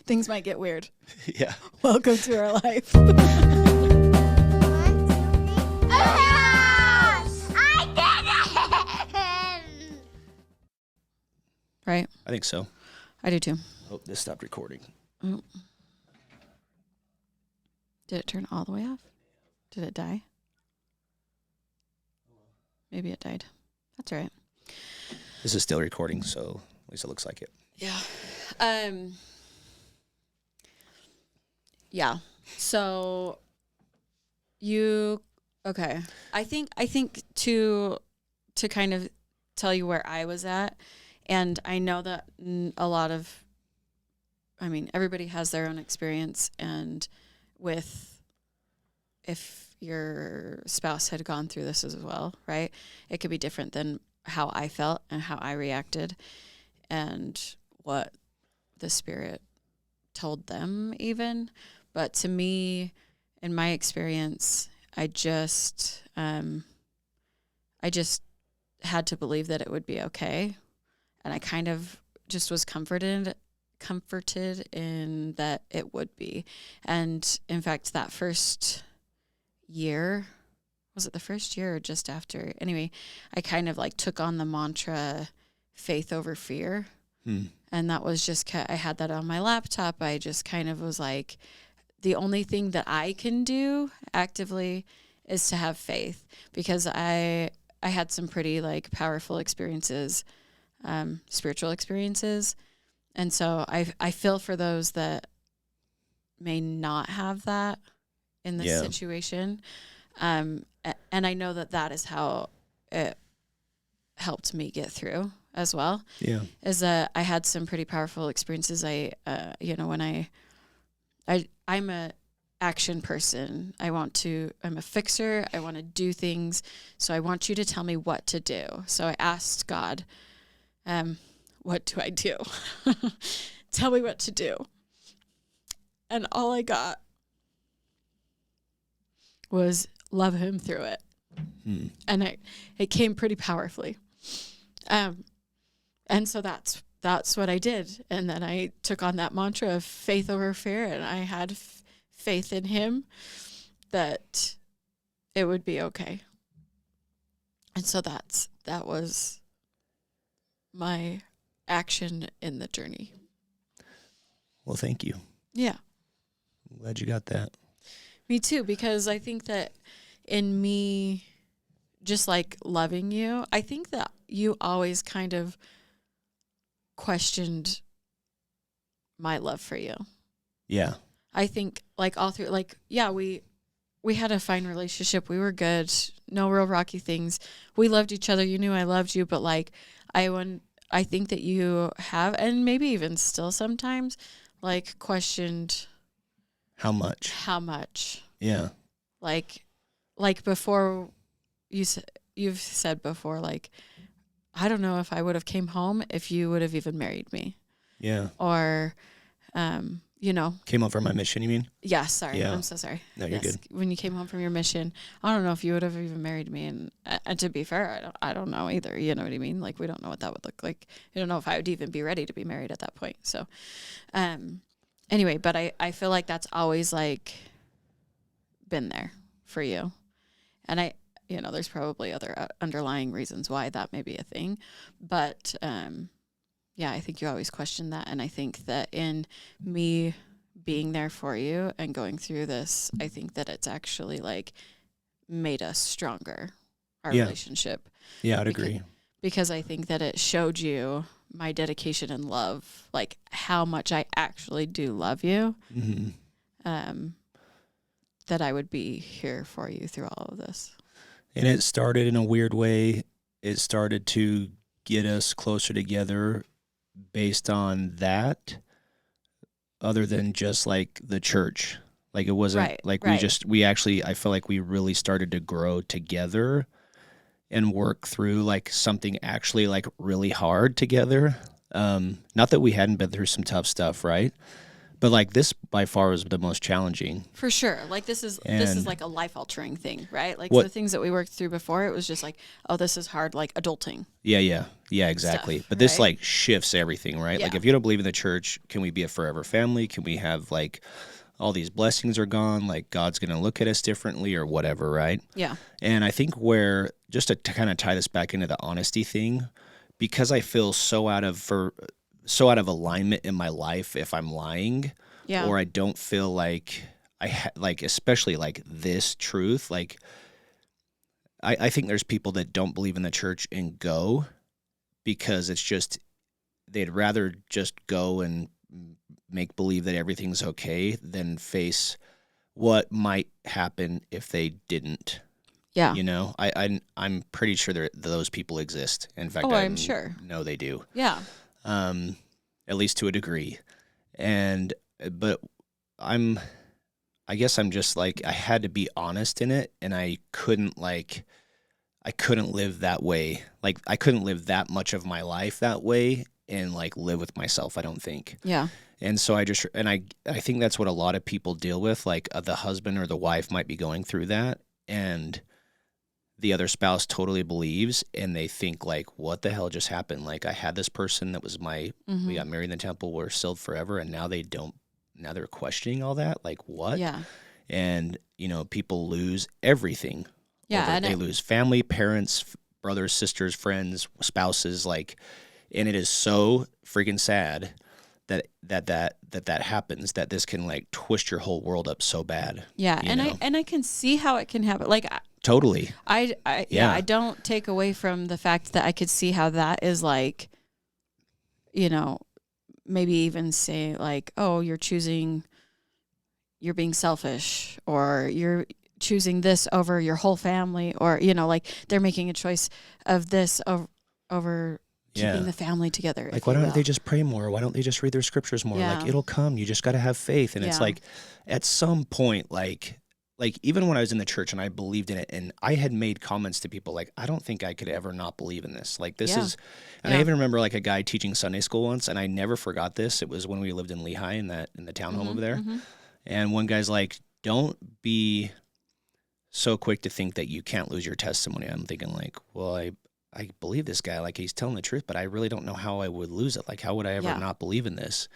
Things might get weird. Yeah. Welcome to our life. Right? I think so. I do too. Oh, this stopped recording. Oh. Did it turn all the way off? Did it die? Maybe it died. That's all right. This is still recording, so at least it looks like it. Yeah. Yeah. So okay. I think to kind of tell you where I was at, and I know that everybody has their own experience, and if your spouse had gone through this as well, right? It could be different than how I felt and how I reacted and what the Spirit told them even. But to me, in my experience, I just had to believe that it would be okay. And I kind of just was comforted in that it would be. And in fact, that first year, was it the first year or just after? Anyway, I kind of like took on the mantra, faith over fear. And that was just, I had that on my laptop. I just kind of was like, the only thing that I can do actively is to have faith, because I had some pretty like powerful experiences, spiritual experiences. And so I feel for those that may not have that in this situation. And I know that is how it helped me get through as well. Yeah. Is that I had some pretty powerful experiences. When I'm a action person. I'm a fixer. I want to do things. So I want you to tell me what to do. So I asked God, what do I do? Tell me what to do. And all I got was love him through it. And it came pretty powerfully. And so that's what I did. And then I took on that mantra of faith over fear, and I had faith in him that it would be okay. And so that was my action in the journey. Well, thank you. Yeah. I'm glad you got that. Me too, because I think that in me just like loving you, I think that you always kind of questioned my love for you. Yeah. I think like all through, like, yeah, we had a fine relationship. We were good. No real rocky things. We loved each other. You knew I loved you, but like I think that you have, and maybe even still sometimes, like questioned how much. Yeah. Like before you've said before, like, I don't know if I would have came home if you would have even married me. Yeah. Or, Came home from my mission, you mean? Yeah, sorry. Yeah. I'm so sorry. No, you're good. When you came home from your mission, I don't know if you would have even married me. And to be fair, I don't know either. You know what I mean? Like, we don't know what that would look like. I don't know if I would even be ready to be married at that point. So, anyway, but I feel like that's always like been there for you. And there's probably other underlying reasons why that may be a thing. But, I think you always question that. And I think that in me being there for you and going through this, I think that it's actually like made us stronger, our relationship. Yeah, I'd agree. Because I think that it showed you my dedication and love, like how much I actually do love you. Mm-hmm. That I would be here for you through all of this. And it started in a weird way. It started to get us closer together based on that, other than just like the church. Like it wasn't I feel like we really started to grow together and work through like something actually like really hard together. Not that we hadn't been through some tough stuff, right? But like this by far was the most challenging. For sure. Like this is like a life altering thing, right? Like the things that we worked through before, it was just like, oh, this is hard, like adulting. Yeah, exactly. Stuff, but this right? like shifts everything, right? Yeah. Like if you don't believe in the church, can we be a forever family? Can we have like all these blessings are gone? Like God's going to look at us differently or whatever, right? Yeah. And I think where, just to kind of tie this back into the honesty thing, because I feel so out of alignment in my life if I'm lying, Yeah. or I don't feel like like especially like this truth, like I think there's people that don't believe in the church and go because it's just they'd rather just go and make believe that everything's okay than face what might happen if they didn't. Yeah. You know, I'm pretty sure those people exist. In fact, I'm sure. know they do. Yeah. At least to a degree. But I guess I'm just like, I had to be honest in it, and I couldn't live that way. Like I couldn't live that much of my life that way and like live with myself, I don't think. Yeah. And so I think that's what a lot of people deal with. Like the husband or the wife might be going through that, and the other spouse totally believes, and they think like, what the hell just happened? Like I had this person that was we got married in the temple, we're sealed forever, and now they're questioning all that. Like what? Yeah. And people lose everything. Yeah. They lose family, parents, brothers, sisters, friends, spouses, like, and it is so freaking sad that happens, that this can like twist your whole world up so bad. Yeah. And I can see how it can happen. Like totally. I don't take away from the fact that I could see how that is like, maybe even say like, oh, you're being selfish, or you're choosing this over your whole family, or, like they're making a choice of this over keeping the family together. Like, why don't they just pray more? Why don't they just read their scriptures more? Yeah. Like, it'll come. You just got to have faith. And it's like, at some point, like even when I was in the church and I believed in it, and I had made comments to people like, I don't think I could ever not believe in this. Like this is, and I even remember like a guy teaching Sunday school once, and I never forgot this. It was when we lived in Lehigh in the townhome over there. Mm-hmm. And one guy's like, don't be so quick to think that you can't lose your testimony. I'm thinking like, well, I believe this guy, like he's telling the truth, but I really don't know how I would lose it. Like, how would I ever not believe in this?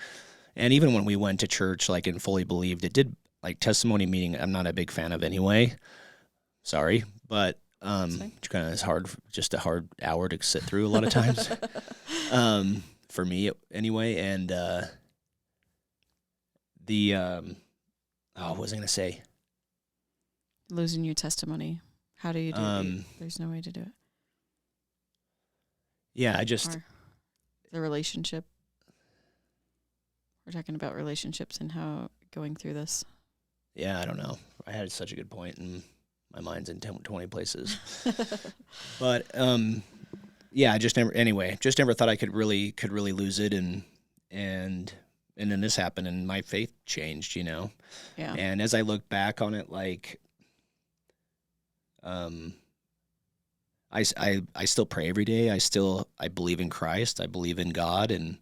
And even when we went to church, like, and fully believed, it did, like, testimony meeting, I'm not a big fan of anyway. Sorry, but it's kind of just a hard hour to sit through a lot of times. For me anyway. And what was I going to say? Losing your testimony. How do you do it? There's no way to do it. Yeah, or the relationship. We're talking about relationships and how going through this. Yeah, I don't know. I had such a good point, and my mind's in 20 places. But yeah, I just never thought I could really lose it, and then this happened, and my faith changed, Yeah. And as I look back on it, like, I still pray every day. I believe in Christ. I believe in God, and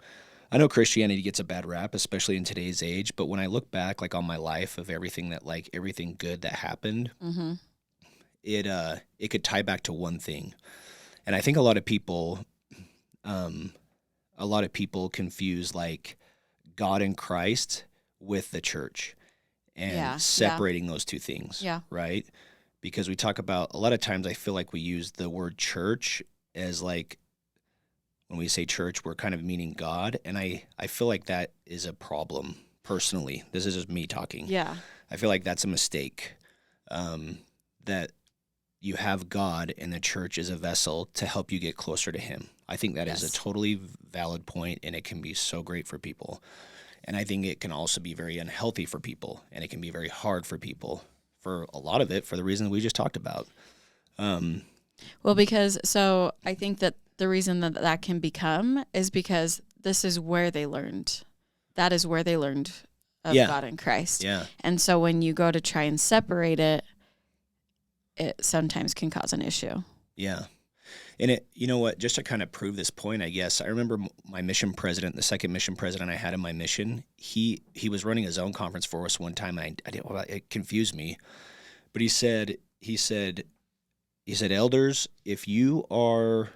I know Christianity gets a bad rap, especially in today's age. But when I look back, like on my life of everything good that happened, mm-hmm. It could tie back to one thing, and I think a lot of people confuse like God and Christ with the church, and separating those two things. Yeah. Right. Because we talk about, a lot of times I feel like we use the word church as like, when we say church, we're kind of meaning God. And I feel like that is a problem personally. This is just me talking. Yeah. I feel like that's a mistake, that you have God and the church is a vessel to help you get closer to him. I think that is a totally valid point, and it can be so great for people. And I think it can also be very unhealthy for people, and it can be very hard for people. For a lot of it, for the reason we just talked about. So I think that the reason that can become is because this is where they learned. That is where they learned of God and Christ. Yeah. And so when you go to try and separate it, it sometimes can cause an issue. Yeah. And it, you know what, just to kind of prove this point, I guess, I remember my mission president, the second mission president I had in my mission, he was running his own conference for us one time. And I didn't, well, it confused me, but he said, elders, if you are,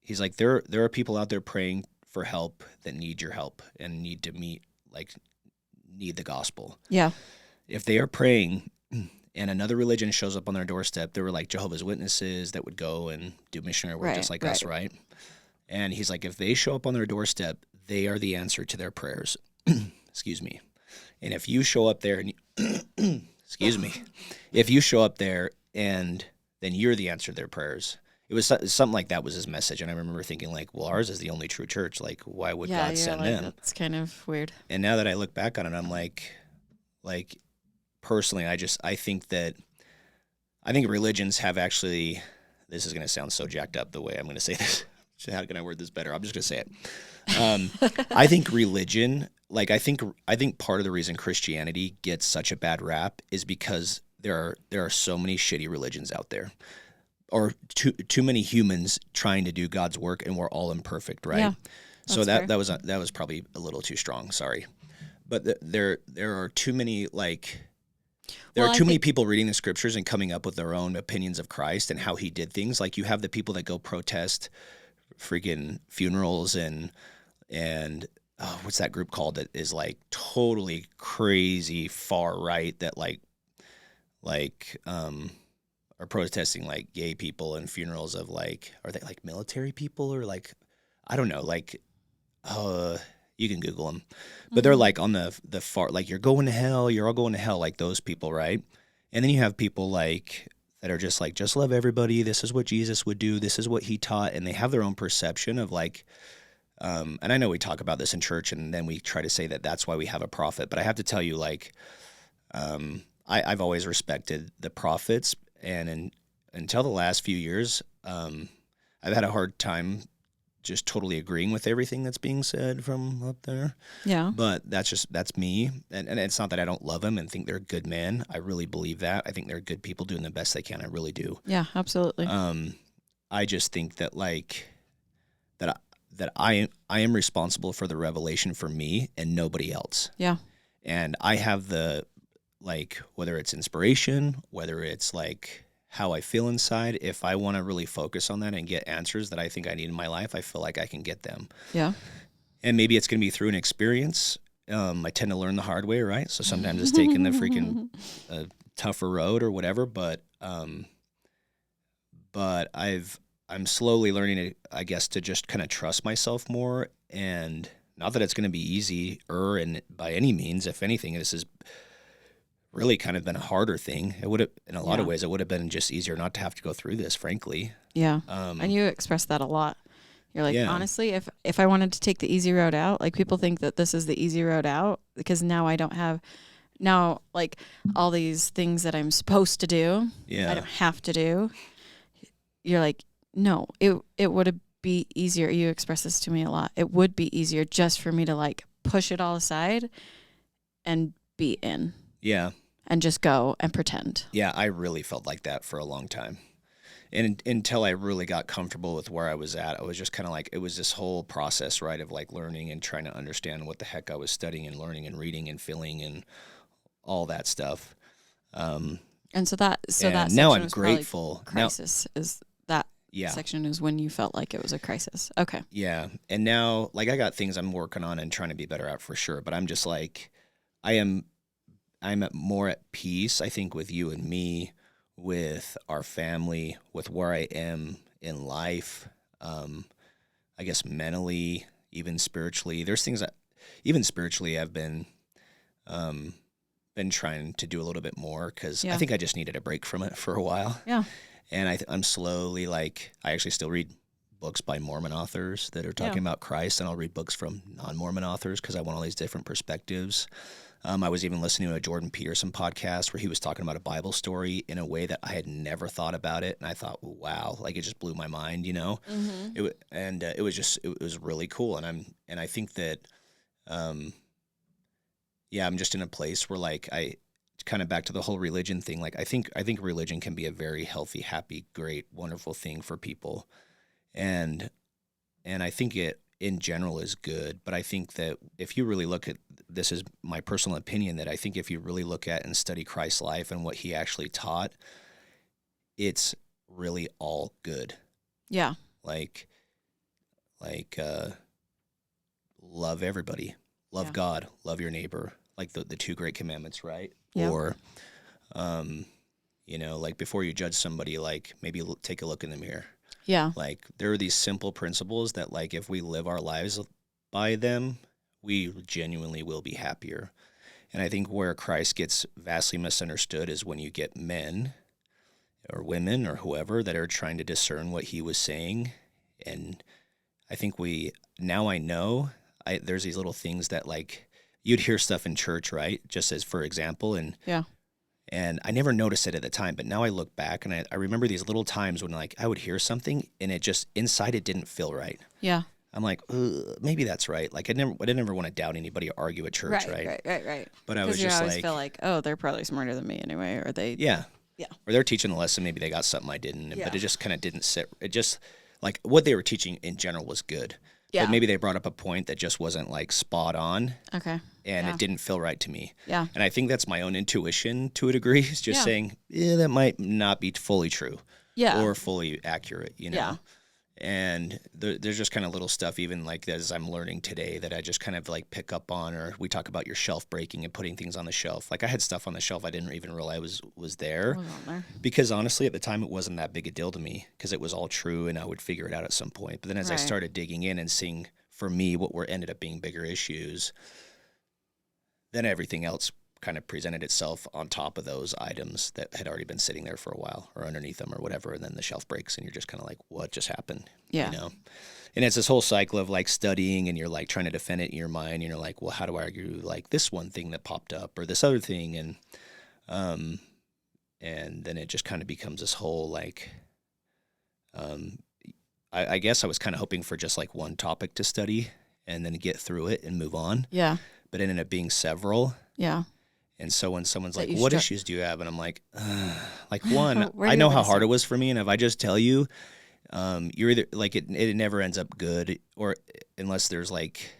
he's like, there are people out there praying for help that need your help and need to need the gospel. Yeah. If they are praying and another religion shows up on their doorstep, there were like Jehovah's Witnesses that would go and do missionary work just like us, right? And he's like, if they show up on their doorstep, they are the answer to their prayers. Excuse me. And if you show up there and excuse me, if you show up there and then you're the answer to their prayers. It was something like that was his message. And I remember thinking like, well, ours is the only true church. Like, why would God send them? That's kind of weird. And now that I look back on it, I'm like personally, I think religions have actually, this is going to sound so jacked up the way I'm going to say this. How can I word this better? I'm just going to say it. I think religion, I think part of the reason Christianity gets such a bad rap is because there are so many shitty religions out there. Or too many humans trying to do God's work, and we're all imperfect, right? Yeah, so that was probably a little too strong. Sorry, but there are too many many people reading the scriptures and coming up with their own opinions of Christ and how he did things. Like you have the people that go protest freaking funerals and what's that group called that is like totally crazy far right that are protesting like gay people and funerals of are they like military people or I don't know, you can Google them, but they're like on the far, you're going to hell, you're all going to hell, like those people, right? And then you have people that are just just love everybody. This is what Jesus would do. This is what he taught. And they have their own perception of and I know we talk about this in church and then we try to say that that's why we have a prophet, but I have to tell you I've always respected the prophets. And until the last few years, I've had a hard time just totally agreeing with everything that's being said from up there. Yeah. But that's me. And it's not that I don't love them and think they're good men. I really believe that. I think they're good people doing the best they can. I really do. Yeah, absolutely. I just think that that I am responsible for the revelation for me and nobody else. Yeah. And I have the whether it's inspiration, whether it's how I feel inside, if I want to really focus on that and get answers that I think I need in my life, I feel like I can get them. Yeah. And maybe it's going to be through an experience. I tend to learn the hard way, right? So sometimes it's taking the freaking tougher road or whatever, but I'm slowly learning I guess to just kind of trust myself more, and not that it's going to be easier and by any means. If anything, this is really kind of been a harder thing. It would have, in a lot of ways, it would have been just easier not to have to go through this, frankly. Yeah. And you express that a lot. You're like, honestly, if I wanted to take the easy road out, people think that this is the easy road out because now I don't have all these things that I'm supposed to do. Yeah. I don't have to do. You're like, no, it would be easier. You express this to me a lot. It would be easier just for me to push it all aside and be in. Yeah. And just go and pretend. Yeah, I really felt like that for a long time. And until I really got comfortable with where I was at, I was just kind of it was this whole process, right, of learning and trying to understand what the heck I was studying and learning and reading and feeling and all that stuff. And that section now I'm was grateful. Crisis is that section is when you felt like it was a crisis. Okay. Yeah. And now I got things I'm working on and trying to be better at for sure, but I'm just I'm more at peace, I think, with you and me, with our family, with where I am in life, I guess mentally, even spiritually. There's things that, even spiritually, I've been trying to do a little bit more because I think I just needed a break from it for a while. Yeah. And I'm slowly, I actually still read books by Mormon authors that are talking about Christ, and I'll read books from non-Mormon authors because I want all these different perspectives. I was even listening to a Jordan Peterson podcast where he was talking about a Bible story in a way that I had never thought about it, and I thought, wow, it just blew my mind, Mm-hmm. It was really cool, and I think that, I'm just in a place where kind of back to the whole religion thing. Like I think religion can be a very healthy, happy, great, wonderful thing for people, and I think it in general is good. But I think that if you really look at, this is my personal opinion, that I think if you really look at and study Christ's life and what he actually taught, it's really all good. Yeah. Like love everybody, love God, love your neighbor, like the two great commandments, right? Yep. Or, like before you judge somebody, like maybe take a look in the mirror. Yeah. Like there are these simple principles that like if we live our lives by them, we genuinely will be happier. And I think where Christ gets vastly misunderstood is when you get men or women or whoever that are trying to discern what he was saying. And I think I know there's these little things that like you'd hear stuff in church, right? Just as for example, and I never noticed it at the time, but now I look back and I remember these little times when like I would hear something and it just inside it didn't feel right. Yeah. I'm like, maybe that's right. Like I didn't ever want to doubt anybody or argue at church, right? Right. But I was just always like, feel like, oh, they're probably smarter than me anyway, or they. Yeah. Or they're teaching a lesson, maybe they got something I didn't, but it just kind of didn't sit. It just like what they were teaching in general was good. Yeah. But maybe they brought up a point that just wasn't like spot on. Okay. And it didn't feel right to me. Yeah. And I think that's my own intuition to a degree. Is just saying, that might not be fully true. Yeah. Or fully accurate, Yeah. And there's just kind of little stuff, even like as I'm learning today, that I just kind of like pick up on, or we talk about your shelf breaking and putting things on the shelf. Like I had stuff on the shelf I didn't even realize was there. Because honestly, at the time, it wasn't that big a deal to me because it was all true and I would figure it out at some point. But then as I started digging in and seeing for me what ended up being bigger issues, then everything else kind of presented itself on top of those items that had already been sitting there for a while or underneath them or whatever. And then the shelf breaks and you're just kind of like, what just happened? Yeah. And it's this whole cycle of like studying and you're like trying to defend it in your mind. And you're like, well, how do I argue like this one thing that popped up or this other thing? And then it just kind of becomes this whole like, I guess I was kind of hoping for just like one topic to study and then get through it and move on. Yeah. But it ended up being several. Yeah. And so when someone's like, what issues do you have? And I'm like one, I know how hard it was for me. And if I just tell you, you're either like, it never ends up good or unless there's like,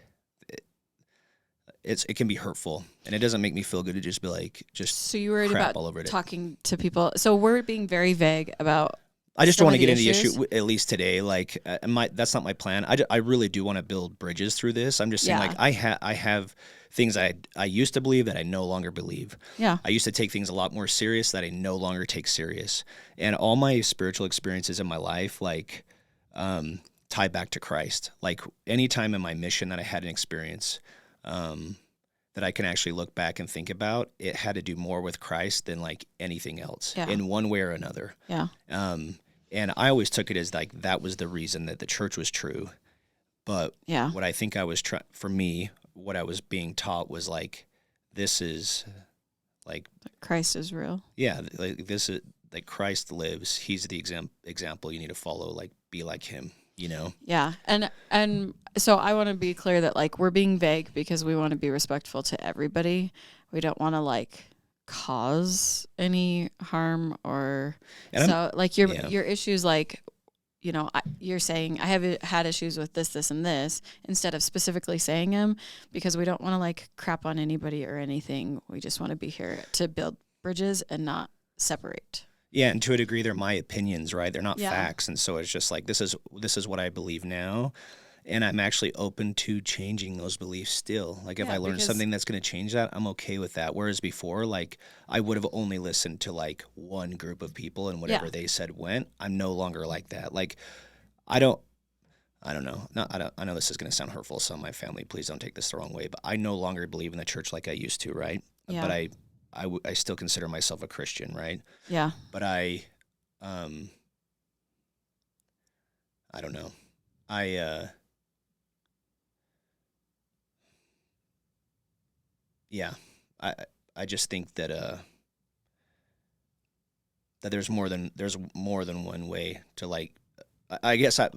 it can be hurtful and it doesn't make me feel good to just be like, so you worried about all over talking to people. So we're being very vague about, I just don't want to get into the issue, at least today. Like, that's not my plan. I really do want to build bridges through this. I'm just saying, like, I have things I used to believe that I no longer believe. Yeah. I used to take things a lot more serious that I no longer take serious. And all my spiritual experiences in my life, like, tie back to Christ. Like, any time in my mission that I had an experience that I can actually look back and think about, it had to do more with Christ than, like, anything else in one way or another. Yeah. And I always took it as like that was the reason that the church was true. But what I think I was for me, what I was being taught was like, this is like Christ is real. Yeah, like this is like Christ lives. He's the example you need to follow. Like be like him. Yeah, and so I want to be clear that like we're being vague because we want to be respectful to everybody. We don't want to like cause any harm or like your issues, like you're saying I have had issues with this and this instead of specifically saying them, because we don't want to like crap on anybody or anything. We just want to be here to build bridges and not separate. Yeah, and to a degree they're my opinions, right? They're not facts, and so it's just like this is what I believe now. And I'm actually open to changing those beliefs still. Like if I learn something that's going to change that, I'm okay with that. Whereas before, like I would have only listened to like one group of people and whatever they said went. I'm no longer like that. Like I don't know. I know this is going to sound hurtful to some of my family. Please don't take this the wrong way. But I no longer believe in the church like I used to, right? Yeah. But I still consider myself a Christian, right? Yeah. But I don't know. Yeah, I just think that that there's more than one way to like. I guess I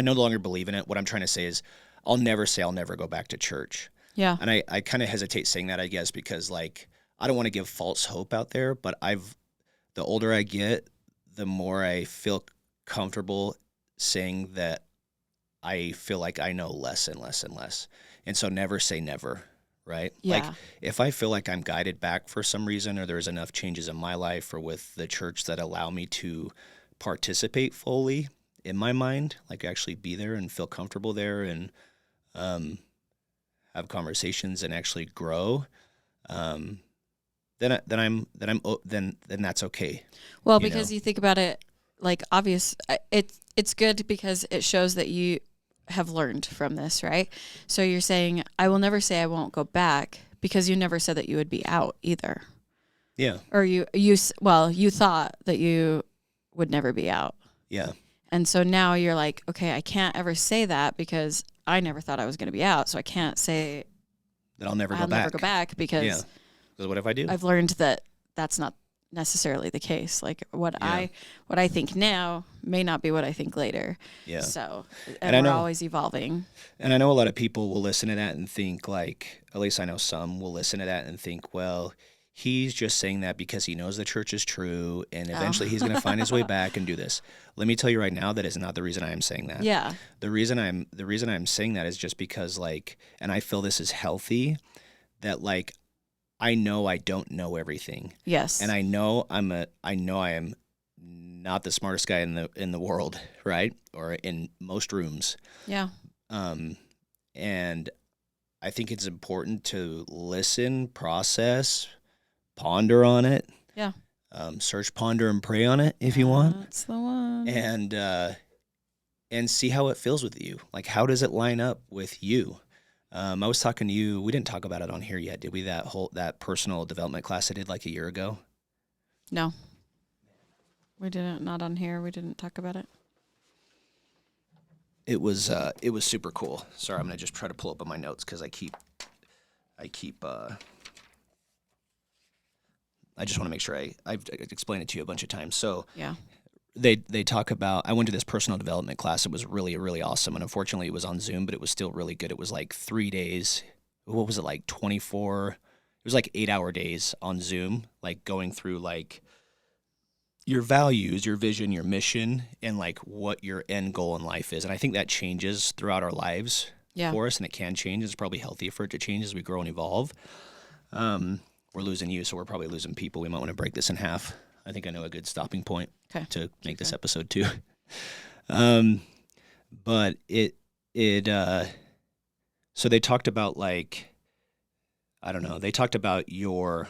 no longer believe in it. What I'm trying to say is, I'll never go back to church. Yeah, and I kind of hesitate saying that, I guess, because like I don't want to give false hope out there, but the older I get, the more I feel comfortable saying that I feel like I know less and less and less. And so never say never, right? Like Yeah. if I feel like I'm guided back for some reason, or there's enough changes in my life or with the church that allow me to participate fully in my mind, like actually be there and feel comfortable there and um, have conversations and actually grow, um, then that's okay. Well, You know? because you think about it, like it's good because it shows that you have learned from this, right? So you're saying, I will never say I won't go back because you never said that you would be out either. Yeah. Or you thought that you would never be out. Yeah. And so now you're like, okay, I can't ever say that because I never thought I was going to be out. So I can't say That I'll never I'll go back. never go back because Yeah. Because what if I do? I've learned that that's not necessarily the case. Like what I think now may not be what I think later. Yeah. So, And I we're know- always evolving. And I know a lot of people will listen to that and think like, at least I know some will listen to that and think, well, he's just saying that because he knows the church is true and eventually he's going to find his way back and do this. Let me tell you right now, that is not the reason I am saying that. Yeah. The reason I'm saying that is just because like, and I feel this is healthy, that like, I know I don't know everything. Yes. And I know I am not the smartest guy in the world, right? Or in most rooms. Yeah. And I think it's important to listen, process, ponder on it. Yeah. Search, ponder, and pray on it if you want. That's the one. And see how it feels with you. Like, how does it line up with you? I was talking to you. We didn't talk about it on here yet, did we? That personal development class I did like a year ago. No. We didn't. Not on here. We didn't talk about it. It was super cool. Sorry, I'm gonna just try to pull up on my notes because I just want to make sure I've explained it to you a bunch of times. So Yeah. they talk about, I went to this personal development class. It was really, really awesome. And unfortunately it was on Zoom, but it was still really good. It was like 3 days. What was it, like 24? It was like 8-hour days on Zoom, like going through like your values, your vision, your mission, and like what your end goal in life is. And I think that changes throughout our lives for us, and it can change. It's probably healthy for it to change as we grow and evolve. We're losing you, so we're probably losing people. We might want to break this in half. I think I know a good stopping point to make this episode too. But so they talked about like, I don't know, they talked about your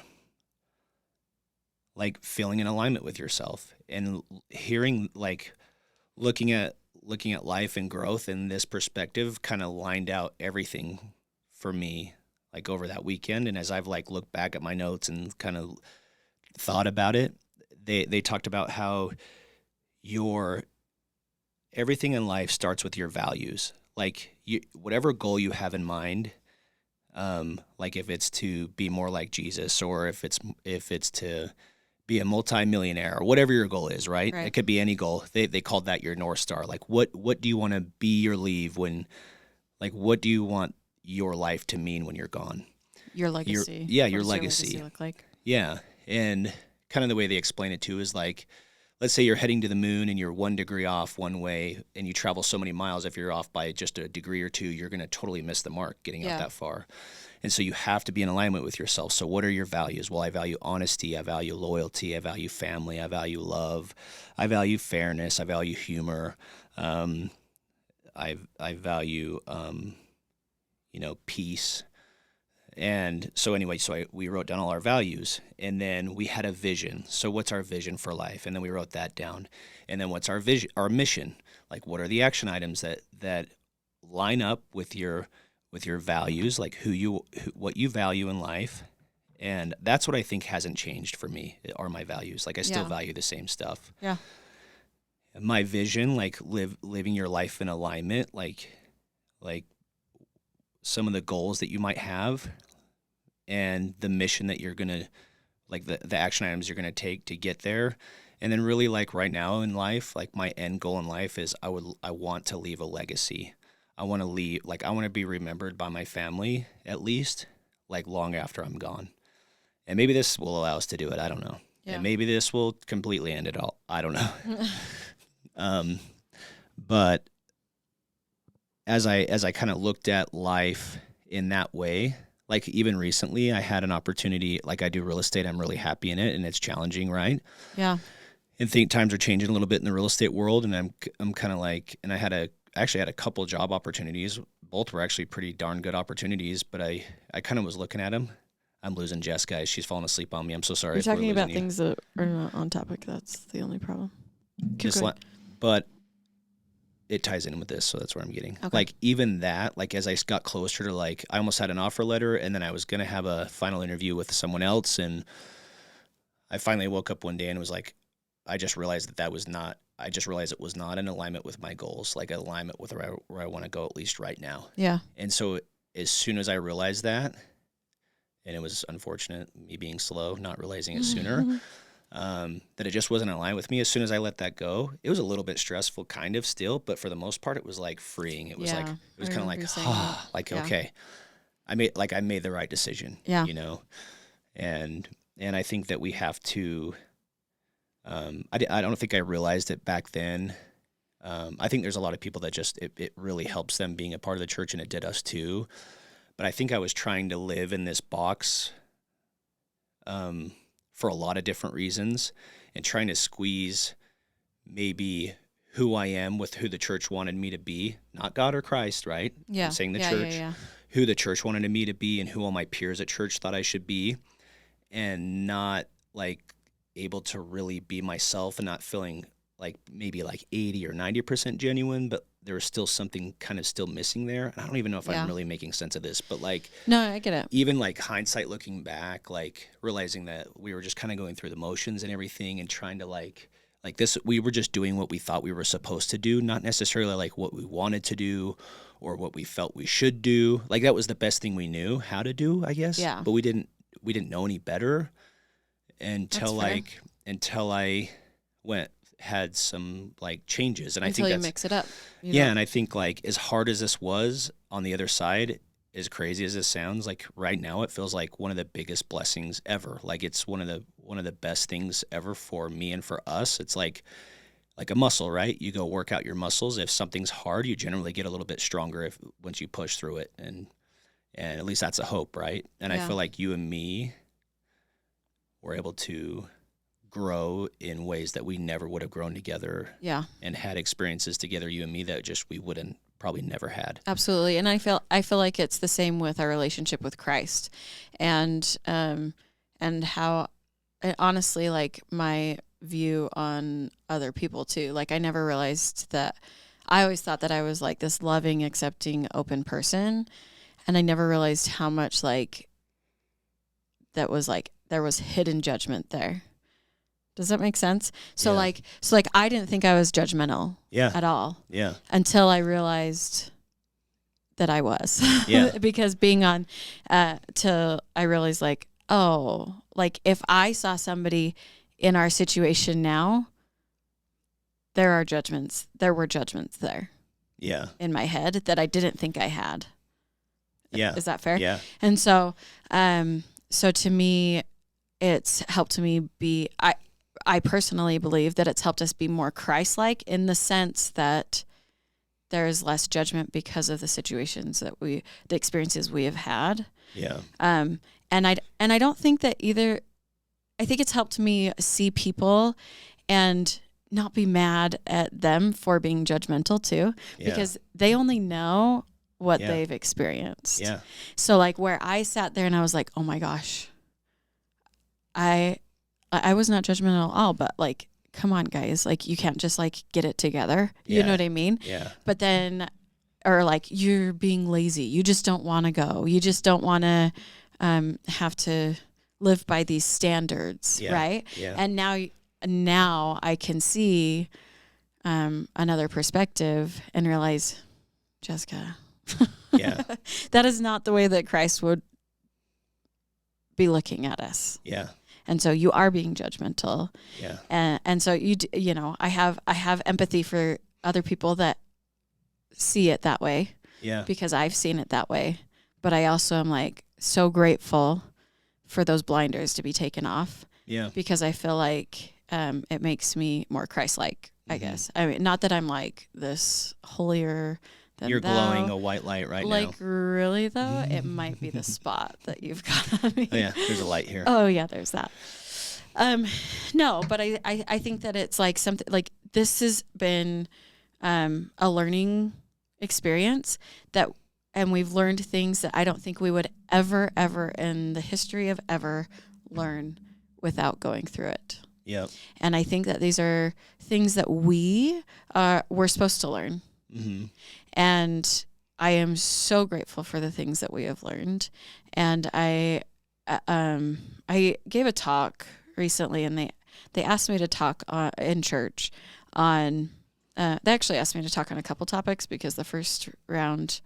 like feeling in alignment with yourself and hearing like looking at life and growth in this perspective kind of lined out everything for me like over that weekend. And as I've like looked back at my notes and kind of thought about it, they talked about how your everything in life starts with your values. Like whatever goal you have in mind, like if it's to be more like Jesus, or if it's to be a multimillionaire, or whatever your goal is, right? It could be any goal. They called that your North Star. Like what do you want to be your leave when, like what do you want your life to mean when you're gone? Your legacy. Your legacy. Look like? Yeah. And kind of the way they explain it too is like, let's say you're heading to the moon and you're 1 degree off one way and you travel so many miles. If you're off by just a degree or two, you're going to totally miss the mark getting out that far. And so you have to be in alignment with yourself. So what are your values? Well, I value honesty. I value loyalty. I value family. I value love. I value fairness. I value humor. I value, peace. And so anyway, we wrote down all our values, and then we had a vision. So what's our vision for life? And then we wrote that down. And then what's our vision, our mission? Like what are the action items that line up with your values, like what you value in life? And that's what I think hasn't changed for me, are my values. Like I still value the same stuff. Yeah. My vision, like living your life in alignment, like some of the goals that you might have and the mission that you're going to, like the action items you're going to take to get there. And then really like right now in life, like my end goal in life is I want to leave a legacy. I want to be remembered by my family at least, like long after I'm gone. And maybe this will allow us to do it. I don't know. Yeah. And maybe this will completely end it all. I don't know. But as I kind of looked at life in that way, like even recently I had an opportunity, like I do real estate. I'm really happy in it and it's challenging, right? Yeah. And think times are changing a little bit in the real estate world. And I'm kind of like, and I actually had a couple job opportunities. Both were actually pretty darn good opportunities, but I kind of was looking at them. I'm losing Jess, guys. She's falling asleep on me. I'm so sorry. You're talking about things that are not on topic. That's the only problem. But it ties in with this, so that's where I'm getting. Okay. Like even that, like as I got closer to like, I almost had an offer letter, and then I was gonna have a final interview with someone else, and I finally woke up one day and was like, I just realized it was not in alignment with my goals, like alignment with where I want to go at least right now. Yeah. And so as soon as I realized that, and it was unfortunate, me being slow, not realizing it sooner, that it just wasn't in line with me. As soon as I let that go, it was a little bit stressful kind of still, but for the most part, it was like freeing. It was kind of like, okay, I made the right decision, you know? And I think that we have to, I don't think I realized it back then. I think there's a lot of people that just, it really helps them being a part of the church, and it did us too. But I think I was trying to live in this box for a lot of different reasons, and trying to squeeze maybe who I am with who the church wanted me to be, not God or Christ, right? Yeah. I'm saying the church, who the church wanted me to be, and who all my peers at church thought I should be, and not like able to really be myself, and not feeling like maybe like 80 or 90% genuine, but there was still something kind of still missing there. And I don't even know if I'm really making sense of this, but like, no, I get it. Even like hindsight looking back, like realizing that we were just kind of going through the motions and everything, and trying to like this, we were just doing what we thought we were supposed to do, not necessarily like what we wanted to do or what we felt we should do. Like that was the best thing we knew how to do, I guess. Yeah. But we didn't know any better until I had some like changes, and until I think you mix it up. And I think like as hard as this was on the other side, as crazy as this sounds, like right now it feels like one of the biggest blessings ever. Like it's one of the best things ever for me and for us. It's like a muscle, right? You go work out your muscles. If something's hard, you generally get a little bit stronger once you push through it, and at least that's a hope, right? And I feel like you and me were able to grow in ways that we never would have grown together. Yeah. And had experiences together, you and me, that just we wouldn't probably never had. Absolutely. And I feel like it's the same with our relationship with Christ, and how honestly, like my view on other people too. Like I never realized that. I always thought that I was like this loving, accepting, open person, and I never realized how much like that was like there was hidden judgment there. Does that make sense? So like I didn't think I was judgmental at all. Yeah. Until I realized that I was. Yeah. Because being on till I realized like, oh, like if I saw somebody in our situation now, there were judgments there. Yeah. In my head that I didn't think I had. Yeah. Is that fair? Yeah. And so so to me it's helped me be I personally believe that it's helped us be more Christ-like, in the sense that there is less judgment because of the situations that the experiences we have had. Yeah. And I don't think that either. I think it's helped me see people and not be mad at them for being judgmental too, because they only know what they've experienced. Yeah. So like where I sat there and I was like, oh my gosh, I was not judgmental at all, but like, come on guys, like you can't just like get it together. You know what I mean? Yeah. But then, or like you're being lazy. You just don't want to go. You just don't want to have to live by these standards. Yeah. Right. Yeah. And now I can see another perspective and realize, Jessica, that is not the way that Christ would be looking at us. Yeah. And so you are being judgmental. Yeah. And so you know, I have empathy for other people that see it that way. Yeah. Because I've seen it that way. But I also am like so grateful for those blinders to be taken off. Yeah. Because I feel like it makes me more Christ-like, I guess. I mean, not that I'm like this holier than You're thou. glowing a white light right now. Like, really, though? It might be the spot that you've got on me. Oh, yeah, there's a light here. Oh, yeah, there's that. No, but I think that it's like something, like this has been a learning experience and we've learned things that I don't think we would ever in the history of ever learn without going through it. Yep. And I think that these are things that we're supposed to learn. Mm-hmm. And I am so grateful for the things that we have learned. And I gave a talk recently, and they asked me to talk in church on. They actually asked me to talk on a couple topics, because the first round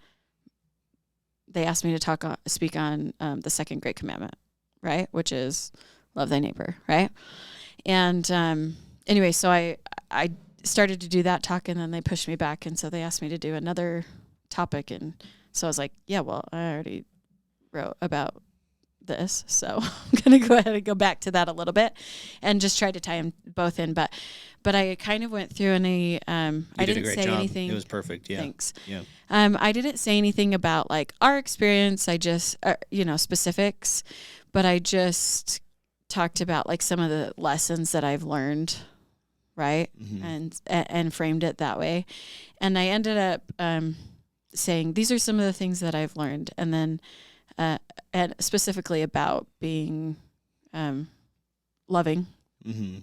they asked me to speak on the second great commandment, right, which is love thy neighbor, right? And anyway, so I started to do that talk, and then they pushed me back, and so they asked me to do another topic, and so I was like, yeah, well, I already wrote about this, so I'm gonna go ahead and go back to that a little bit and just try to tie them both in. But I kind of went through and I didn't say anything. It was perfect. Yeah. Thanks. Yeah. I didn't say anything about like our experience. I just specifics, but I just talked about like some of the lessons that I've learned, right? Mm-hmm. and framed it that way. And I ended up saying these are some of the things that I've learned, and then and specifically about being loving, mm-hmm.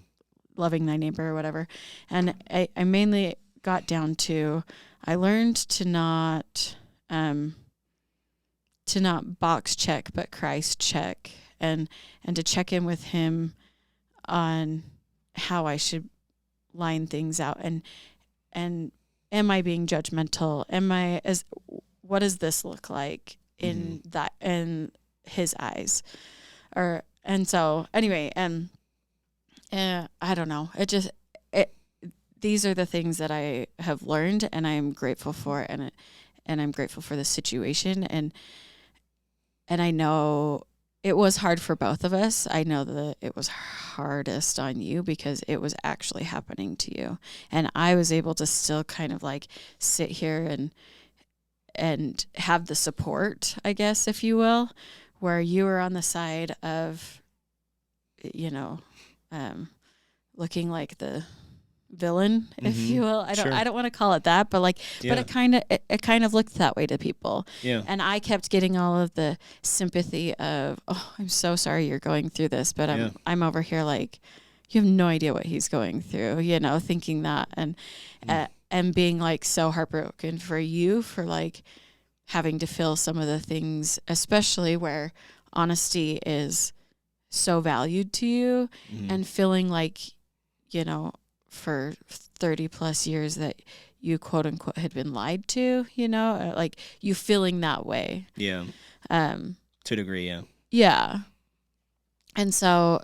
loving thy neighbor or whatever. And I mainly got down to I learned to not box check but Christ check, and to check in with him on how I should line things out, and am I being judgmental? What does this look like in that, in his eyes? And so anyway, I don't know. These are the things that I have learned, and I'm grateful for, and I'm grateful for the situation, and I know it was hard for both of us. I know that it was hardest on you because it was actually happening to you, and I was able to still kind of like sit here and have the support, I guess, if you will, where you were on the side of, looking like the villain, if you will. I don't want to call it that, but but it kind of looked that way to people. Yeah. And I kept getting all of the sympathy of, oh, I'm so sorry you're going through this, but I'm over here like, you have no idea what he's going through, thinking that, and being like so heartbroken for you for like having to feel some of the things, especially where honesty is so valued to you, and feeling like, for 30 plus years that you quote unquote had been lied to, like you feeling that way. Yeah. To a degree. Yeah. Yeah. And so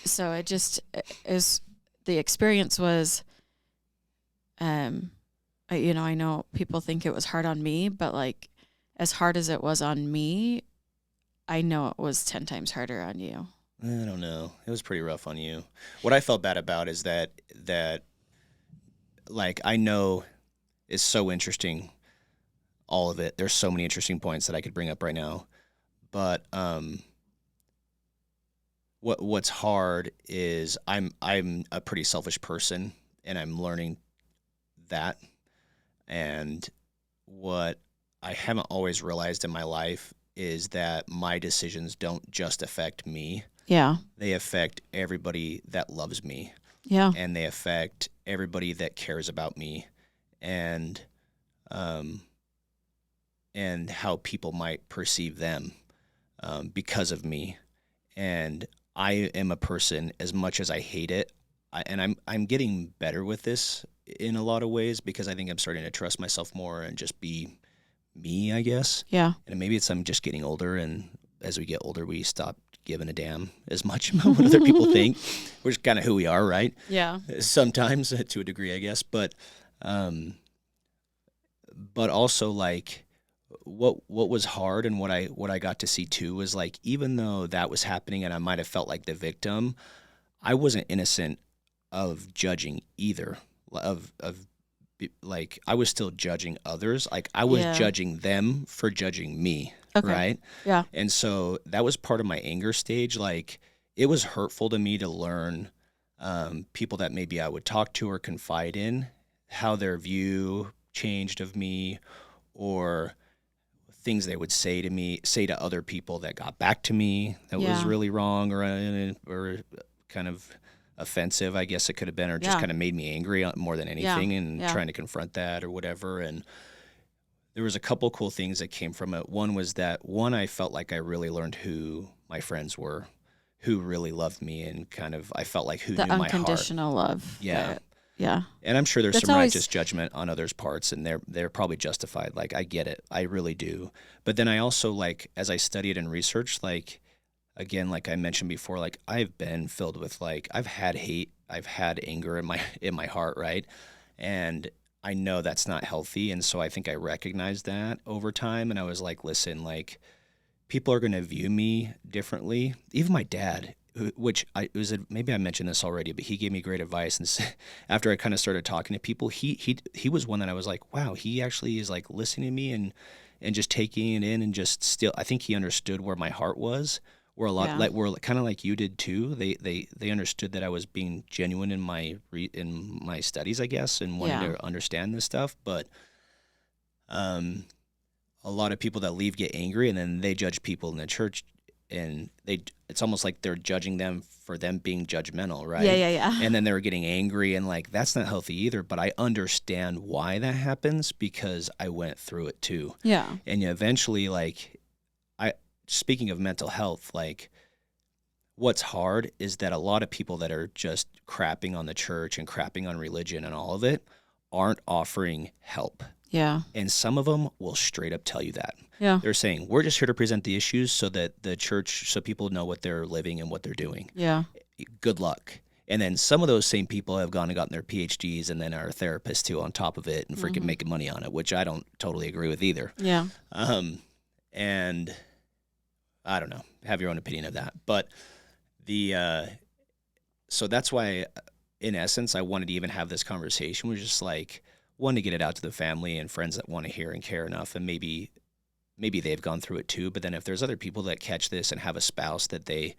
it just is, the experience was, I know people think it was hard on me, but like as hard as it was on me, I know it was 10 times harder on you. I don't know. It was pretty rough on you. What I felt bad about is that like, I know it's so interesting, all of it. There's so many interesting points that I could bring up right now. But what's hard is I'm a pretty selfish person, and I'm learning that. And what I haven't always realized in my life is that my decisions don't just affect me. Yeah. They affect everybody that loves me. Yeah. And they affect everybody that cares about me, and how people might perceive them because of me. And I am a person, as much as I hate it, and I'm getting better with this in a lot of ways, because I think I'm starting to trust myself more and just be me, I guess. Yeah. And maybe I'm just getting older, and as we get older, we stop giving a damn as much about what other people think. We're just kind of who we are, right? Yeah. Sometimes, to a degree, I guess. But also, like, what was hard and what I got to see too was like, even though that was happening and I might have felt like the victim, I wasn't innocent of judging either. Like, I was still judging others. Like, I was Yeah. judging them for judging me, Okay. right? Yeah. And so that was part of my anger stage. Like, it was hurtful to me to learn people that maybe I would talk to or confide in, how their view changed of me, or things they would say to other people that got back to me that was Yeah. really wrong or kind of offensive, I guess it could have been, or just Yeah. kind of made me angry more than Yeah. anything, and Yeah. trying to confront that or whatever. And there was a couple cool things that came from it. One was that I felt like I really learned who my friends were, who really loved me, and kind of I felt like who The knew my heart. unconditional love. Yeah. Yeah. And I'm sure there's That's some always- righteous judgment on others' parts, and they're probably justified. Like, I get it, I really do. But then I also, like, as I studied and researched, like, again, like I mentioned before, like, I've been filled with, like, I've had hate, I've had anger in my heart, right? And I know that's not healthy, and so I think I recognized that over time, and I was like, listen, like, people are going to view me differently. Even my dad, maybe I mentioned this already, but he gave me great advice. And after I kind of started talking to people, he was one that I was like, wow, he actually is like listening to me and just taking it in, and just still, I think he understood where my heart was. Where a lot, Yeah. like, we're kind of like you did too. They understood that I was being genuine in my studies, I guess, and wanting Yeah. to understand this stuff. But a lot of people that leave get angry, and then they judge people in the church, and it's almost like they're judging them for them being judgmental, right? Yeah. And then they're getting angry, and like, that's not healthy either. But I understand why that happens, because I went through it too. Yeah. And eventually, like, speaking of mental health, like, what's hard is that a lot of people that are just crapping on the church and crapping on religion and all of it aren't offering help. Yeah. And some of them will straight up tell you that. Yeah. They're saying, we're just here to present the issues so that so people know what they're living and what they're doing. Yeah. Good luck. And then some of those same people have gone and gotten their PhDs and then are therapists too on top of it, and freaking making money on it, which I don't totally agree with either. Yeah. And I don't know, have your own opinion of that. But so that's why, in essence, I wanted to even have this conversation, was just like, one, to get it out to the family and friends that want to hear and care enough, and maybe they've gone through it too. But then if there's other people that catch this and have a spouse that they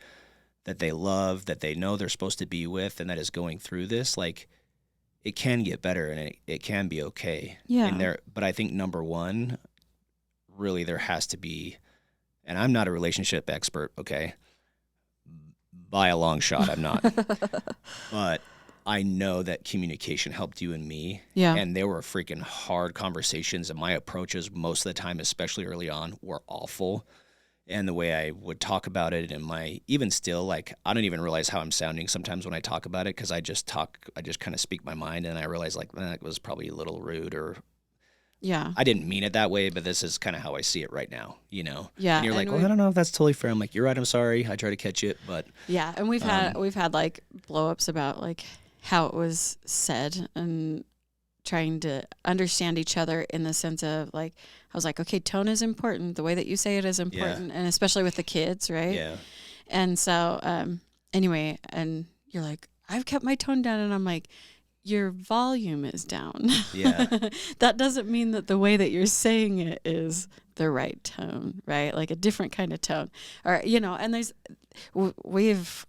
love, that they know they're supposed to be with, and that is going through this, like, it can get better, and it can be okay. Yeah. But I think number one, really, there has to be, and I'm not a relationship expert, okay? By a long shot, I'm not. But I know that communication helped you and me. Yeah. And there were freaking hard conversations, and my approaches most of the time, especially early on, were awful. And the way I would talk about it, and even still, like, I don't even realize how I'm sounding sometimes when I talk about it, because I just kind of speak my mind, and I realize, like, that was probably a little rude, or Yeah. I didn't mean it that way, but this is kind of how I see it right now, you know? Yeah. And you're like, and well, I don't know if that's totally fair. I'm like, you're right, I'm sorry. I try to catch it, but Yeah, and we've had like blow ups about like how it was said, and trying to understand each other in the sense of like, I was like, okay, tone is important. The way that you say it is important, and especially with the kids, right? yeah. And so anyway, and you're like, I've kept my tone down, and I'm like, your volume is down. Yeah. That doesn't mean that the way that you're saying it is the right tone, right? Like a different kind of tone, or and we've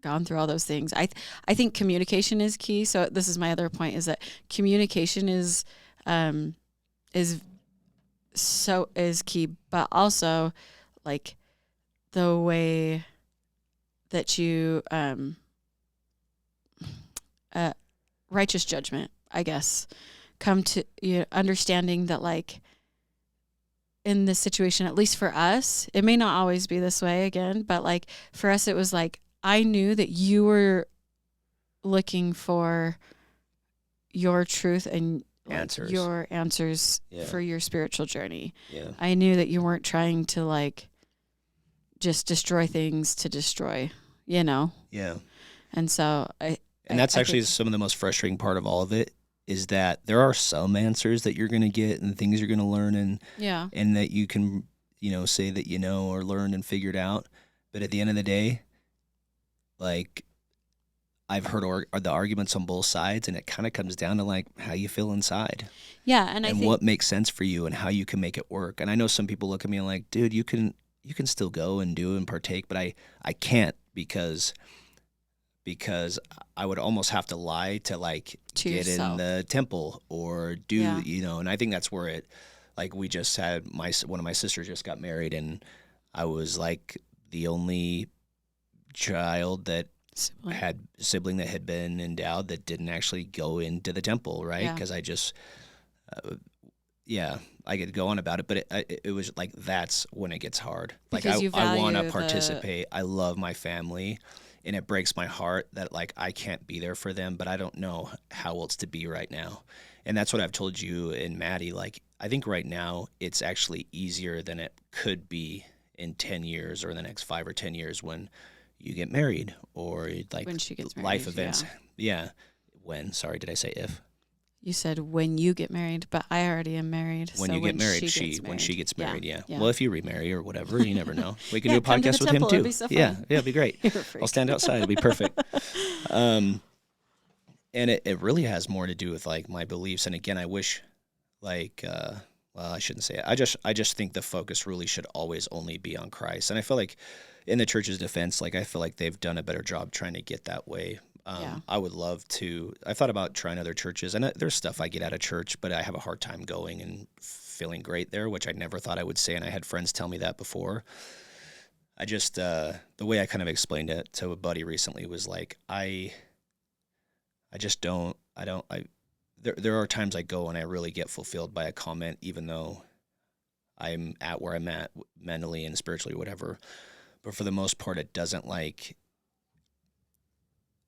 gone through all those things. I think communication is key. So this is my other point, is that communication is key, but also like the way that you righteous judgment, I guess, come to understanding that, like, in this situation, at least for us, it may not always be this way again, but like for us, it was like, I knew that you were looking for your truth and your answers for your spiritual journey. Yeah. I knew that you weren't trying to like just destroy things to destroy, Yeah. And so And that's actually some of the most frustrating part of all of it, is that there are some answers that you're going to get and things you're going to learn Yeah. and that you can, say that or learn and figure it out. But at the end of the day, like I've heard the arguments on both sides, and it kind of comes down to like how you feel inside Yeah. And I and think, what makes sense for you and how you can make it work. And I know some people look at me and like, dude, you can still go and do and partake, but I can't because I would almost have to lie to like to get in yourself. the temple or do, Yeah. and I think that's where like we just had one of my sisters just got married, and I was like the only child that Sibling. had sibling that had been endowed that didn't actually go into the temple, right? Yeah. Because I just, yeah, I could go on about it, but it was like that's when it gets hard. Like Because you I want to value participate. I love my family, and it breaks my heart that like I can't be there for them, but I don't know how else to be right now. And that's what I've told you and Maddie. Like I think right now it's actually easier than it could be in 10 years or in the next 5 or 10 years when you get married or like when she gets married. life events. Yeah. Yeah. When? Sorry, did I say if? You said when you get married, but I already am married. When so you get married, when she gets married, yeah. Yeah. Well, if you remarry or whatever, you never know. We can Yeah, do a come to the podcast with temple. him It'd too. be so Yeah, fun. yeah, it'd be great. You're a freak. I'll stand outside. It'll be perfect. And it really has more to do with like my beliefs. And again, I wish like well, I shouldn't say it. I just think the focus really should always only be on Christ. And I feel like in the church's defense, like I feel like they've done a better job trying to get that way. Yeah. I would love to. I thought about trying other churches, and there's stuff I get out of church, but I have a hard time going and feeling great there, which I never thought I would say. And I had friends tell me that before. I just the way I kind of explained it to a buddy recently was like I just don't. I don't. I there are times I go and I really get fulfilled by a comment, even though I'm at where I'm at mentally and spiritually, whatever. But for the most part, it doesn't like.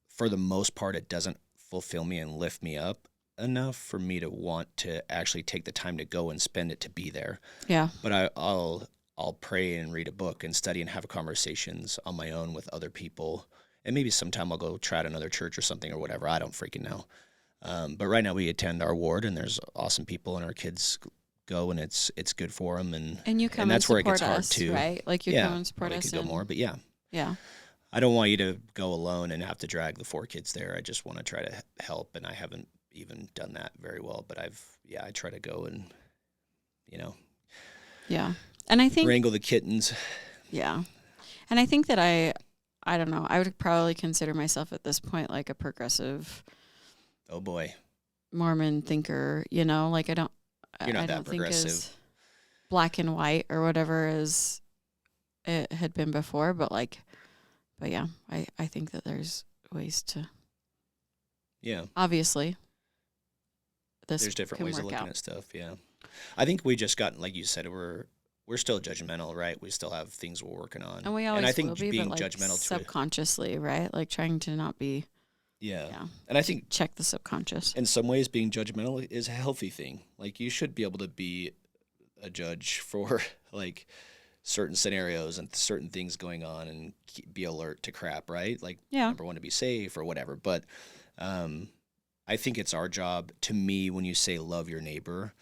For the most part, it doesn't fulfill me and lift me up enough for me to want to actually take the time to go and spend it to be there. Yeah. But I'll pray and read a book and study and have conversations on my own with other people. And maybe sometime I'll go try at another church or something or whatever. I don't freaking know. But right now we attend our ward, and there's awesome people, and our kids go, and it's good for them, And you come and that's and where it gets support hard us, too. right? Like you Yeah, come and support probably us. could go more, but yeah, Yeah. I don't want you to go alone and have to drag the 4 kids there. I just want to try to help, and I haven't even done that very well. But I try to go and Yeah. And I think wrangle the kittens. Yeah. And I think that I don't know, I would probably consider myself at this point like a progressive Oh boy, Mormon thinker, like I don't You're not I that don't think progressive. as black and white or whatever as it had been before, but yeah, I think that there's ways to obviously there's different can ways of work looking out. at stuff. Yeah, I think we just got, like you said, we're still judgmental, right? We still have things we're working on, And we always I think will be, being but judgmental to it. subconsciously, right? Like trying to not be Yeah. And I think check the subconscious. in some ways being judgmental is a healthy thing. Like you should be able to be a judge for like certain scenarios and certain things going on and be alert to crap, right? Like number one, to be safe or whatever. But I think it's our job, to me, when you say love your neighbor,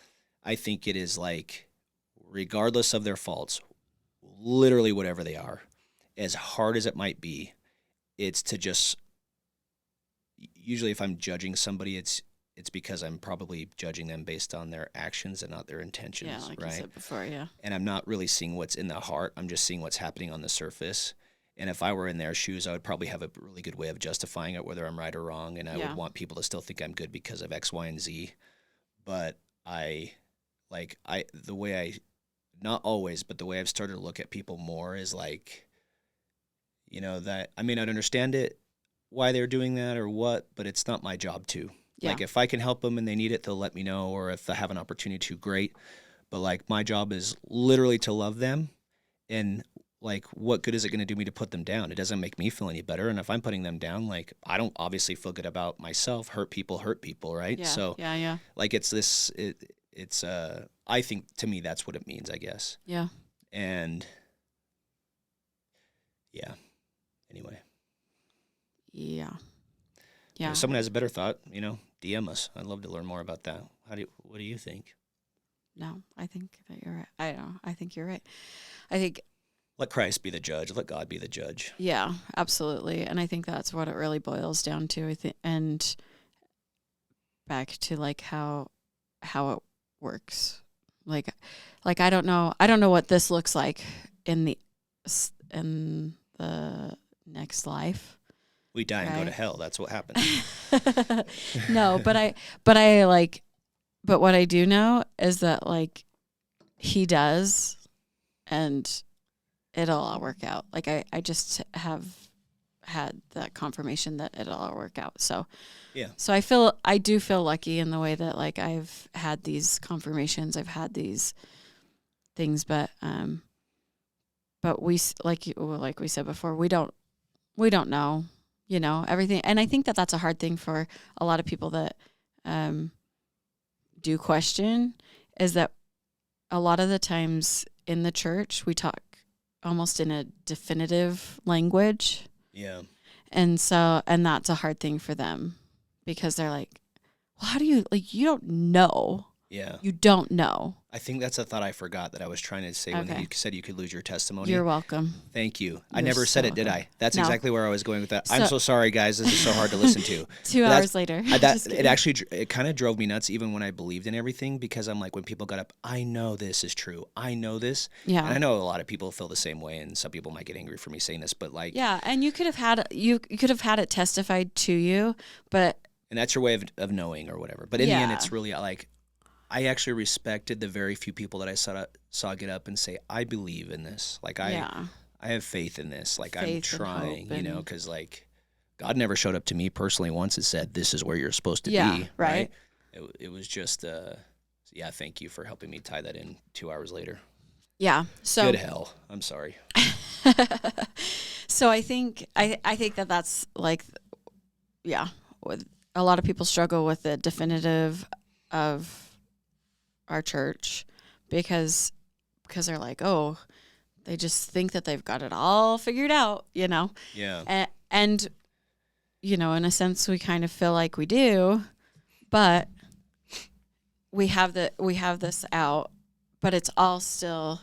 I think it is like, regardless of their faults, literally whatever they are, as hard as it might be, it's to just, usually if I'm judging somebody, it's because I'm probably judging them based on their actions and not their intentions, Yeah, like right? you said before, yeah. And I'm not really seeing what's in the heart. I'm just seeing what's happening on the surface. And if I were in their shoes, I would probably have a really good way of justifying it, whether I'm right or wrong. And I would want people to still think I'm good because of X, Y, and Z. But the way I, not always, but the way I've started to look at people more is like, that I may not understand it, why they're doing that or what, but it's not my job to. Yeah. Like if I can help them and they need it, they'll let me know, or if I have an opportunity to, great. But like my job is literally to love them, and like what good is it going to do me to put them down? It doesn't make me feel any better. And if I'm putting them down, like I don't obviously feel good about myself. Hurt people, right? Yeah. So yeah. Like it's I think to me that's what it means, I guess. Yeah. And yeah. Anyway. Yeah. If someone has a better thought, DM us. I'd love to learn more about that. What do you think? No, I think that you're right. I don't know. I think you're right. I think, Let Christ be the judge. Let God be the judge. yeah, absolutely. And I think that's what it really boils down to. I think, and back to like how it works. Like I don't know what this looks like in the next life. We die and go to Right. hell. That's what happens. No, but what I do know is that like he does, and it'll all work out. Like I just have had that confirmation that it'll all work out. So Yeah. So I do feel lucky in the way that like I've had these confirmations, I've had these things, but we like we said before, we don't know, everything. And I think that that's a hard thing for a lot of people that do question, is that a lot of the times in the church we talk almost in a definitive language. Yeah. And that's a hard thing for them, because they're like, well, how do you, like, you don't know. Yeah. You don't know. I think that's a thought I forgot that I was trying to say when Okay. you said you could lose your testimony. You're welcome. Thank you. I You're never said so it, did welcome. I? That's No. exactly where I was going with that. I'm so sorry, guys. This is so hard to listen to. 2 hours later. Just kidding. It kind of drove me nuts even when I believed in everything, because I'm like, when people got up, I know this is true. I know this. Yeah. And I know a lot of people feel the same way, and some people might get angry for me saying this, but like, Yeah, and you could have had it testified to you, but and that's your way of knowing or whatever. But in the end, it's really like, I actually respected the very few people that I saw get up and say, I believe in this. Like I have faith in this. Like I'm trying, because like God never showed up to me personally once and said, this is where you're supposed to be. Right. It was just, thank you for helping me tie that in 2 hours later. Yeah. So good hell. I'm sorry. So I think that's like, yeah, a lot of people struggle with the definitive of our church because they're like, oh, they just think that they've got it all figured out, Yeah. And in a sense we kind of feel like we do, but we have this out, but it's all still,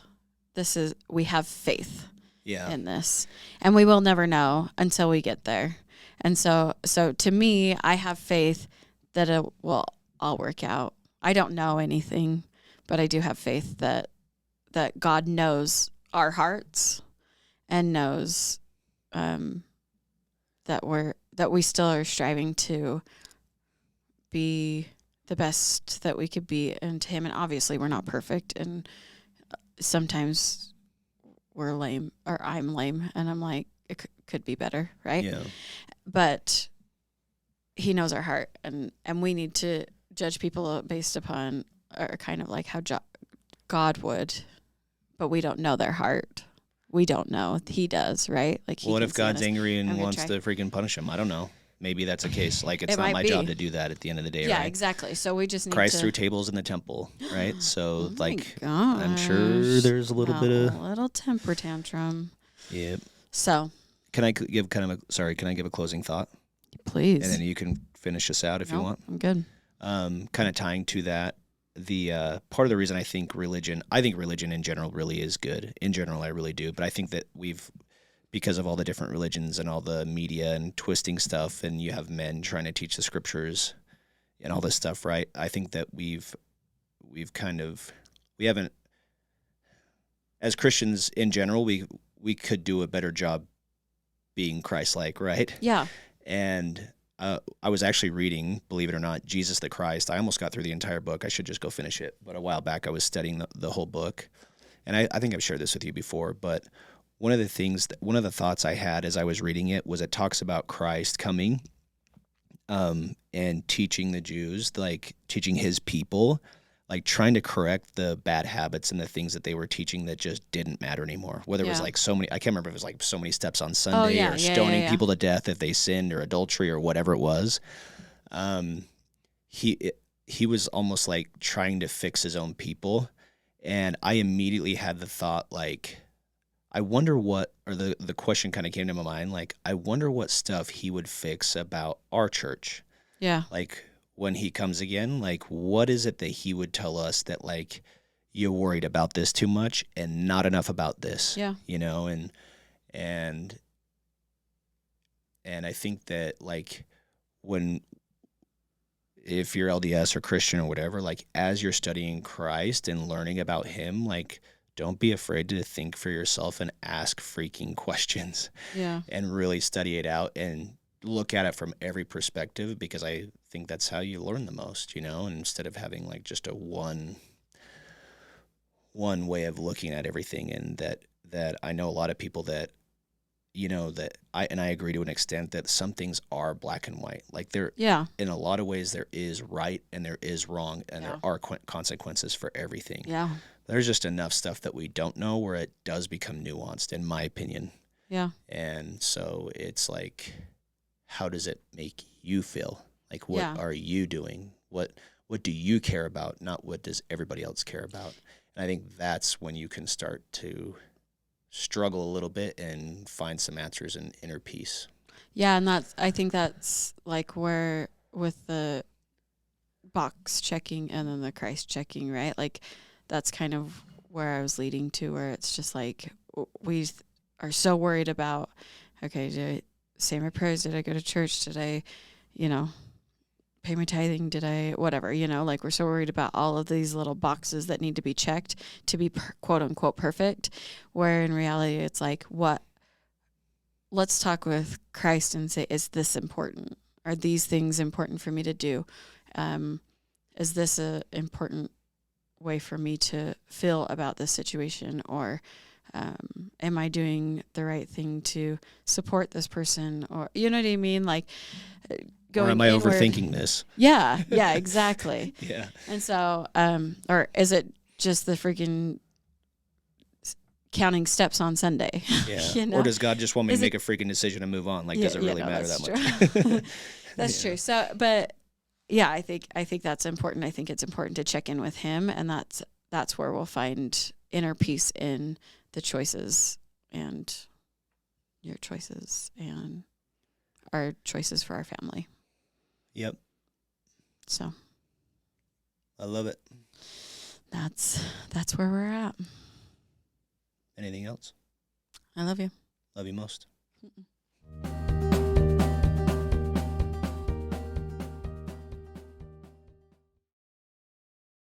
we have faith in this, and we will never know until we get there. And so to me, I have faith that it will all work out. I don't know anything, but I do have faith that God knows our hearts and knows that we still are striving to be the best that we could be into Him. And obviously we're not perfect, and sometimes we're lame, or I'm lame, and I'm like, it could be better, right? Yeah. But He knows our heart, and we need to judge people based upon, or kind of like how God would, but we don't know their heart. We don't know. He does, right? Like, what if God's angry and wants to freaking punish him? I don't know. Maybe that's a case. Like, it's not my job to do that at the end of the day, right? Yeah, exactly. So we just need Christ threw tables in the temple, right? So, gosh, I'm sure there's a little temper tantrum. Yep. So, can I give a closing thought? Please. And then you can finish us out if you want. I'm good. Kind of tying to that, the part of the reason I think religion in general really is good. In general, I really do. But I think that because of all the different religions and all the media and twisting stuff, and you have men trying to teach the scriptures and all this stuff, right? I think that we haven't, as Christians in general, we could do a better job being Christ-like, right? Yeah. And I was actually reading, believe it or not, Jesus the Christ. I almost got through the entire book. I should just go finish it. But a while back, I was studying the whole book. And I think I've shared this with you before, but one of the thoughts I had as I was reading it was, it talks about Christ coming and teaching the Jews, like teaching his people, like trying to correct the bad habits and the things that they were teaching that just didn't matter anymore. Whether it was like so many, I can't remember if it was like so many steps on Sunday or stoning people to death if they sinned, or adultery, or whatever it was. He was almost like trying to fix his own people. And I immediately had the thought, like, I wonder the question kind of came to my mind, like, I wonder what stuff he would fix about our church. Yeah. Like, when he comes again, like, what is it that he would tell us that, like, you're worried about this too much and not enough about this, Yeah. you know? And I think that, like, if you're LDS or Christian or whatever, like, as you're studying Christ and learning about him, like, don't be afraid to think for yourself and ask freaking questions Yeah. and really study it out and look at it from every perspective, because I think that's how you learn the most, you know, and instead of having like just a one way of looking at everything. And that I know a lot of people that, you know, that I agree to an extent that some things are black and white. Like, there, Yeah. in a lot of ways, there is right and there is wrong, and Yeah. there are consequences for everything. Yeah. There's just enough stuff that we don't know where it does become nuanced, in my opinion. Yeah. And so it's like, how does it make you feel? Like, what Yeah. are you doing? What do you care about? Not what does everybody else care about? And I think that's when you can start to struggle a little bit and find some answers in inner peace. Yeah, and I think that's like where, with the box checking and then the Christ checking, right? Like, that's kind of where I was leading to, where it's just like, we are so worried about, okay, did I say my prayers? Did I go to church? Did I, you know, pay my tithing? Did I, whatever, you know, like, we're so worried about all of these little boxes that need to be checked to be quote unquote perfect, where in reality it's like, let's talk with Christ and say, is this important? Are these things important for me to do? Is this a important way for me to feel about this situation? Or am I doing the right thing to support this person? Or, you know what I mean? Like, going or am I inward. Overthinking this? Yeah, yeah, exactly. Yeah. And so, or is it just the freaking counting steps on Sunday? Yeah. You know? Or does God just want me Is to it- make a freaking decision and move on? Like, Yeah, does it really no, matter that's that much? That's Yeah. true. So, but yeah, I think that's important. I think it's important to check in with him, and that's where we'll find inner peace in the choices, and your choices, and our choices for our family. Yep. So I love it. that's where we're at. Anything else? I love you. Love you most. Mm-mm.